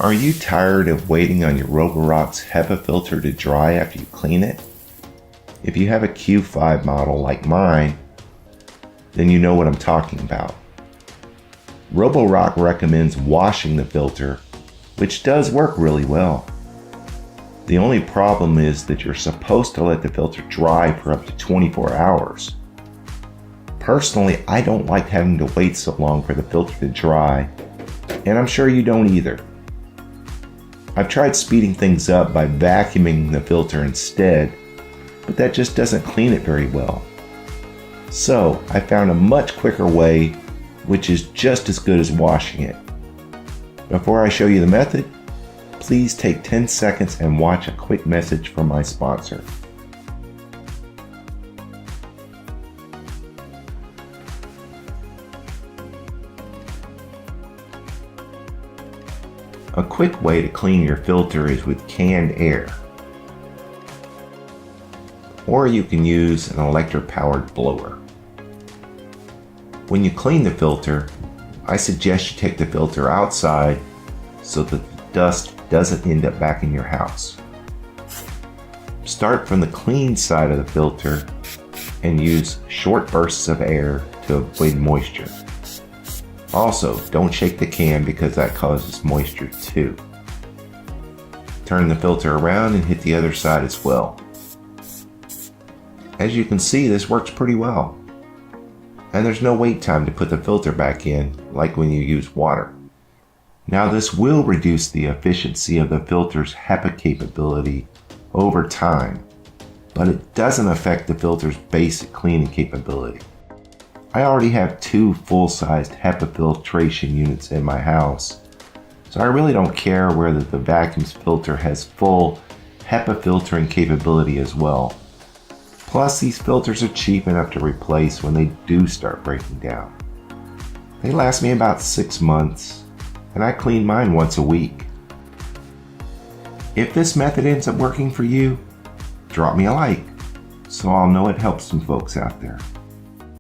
Are you tired of waiting on your Roborock's HEPA filter to dry after you clean it? If you have a Q5 model like mine, then you know what I'm talking about. Roborock recommends washing the filter, which does work really well. The only problem is that you're supposed to let the filter dry for up to 24 hours. Personally, I don't like having to wait so long for the filter to dry, and I'm sure you don't either. I've tried speeding things up by vacuuming the filter instead, but that just doesn't clean it very well. So I found a much quicker way, which is just as good as washing it. Before I show you the method, please take 10 seconds and watch a quick message from my sponsor. A quick way to clean your filter is with canned air. Or you can use an electric-powered blower. When you clean the filter, I suggest you take the filter outside so that the dust doesn't end up back in your house. Start from the clean side of the filter and use short bursts of air to avoid moisture. Also, don't shake the can because that causes moisture too. Turn the filter around and hit the other side as well. As you can see, this works pretty well. And there's no wait time to put the filter back in like when you use water. Now this will reduce the efficiency of the filter's HEPA capability over time, but it doesn't affect the filter's basic cleaning capability. I already have 2 full-sized HEPA filtration units in my house, so I really don't care whether the vacuum's filter has full HEPA filtering capability as well. Plus, these filters are cheap enough to replace when they do start breaking down. They last me about 6 months, and I clean mine once a week. If this method ends up working for you, drop me a like so I'll know it helps some folks out there.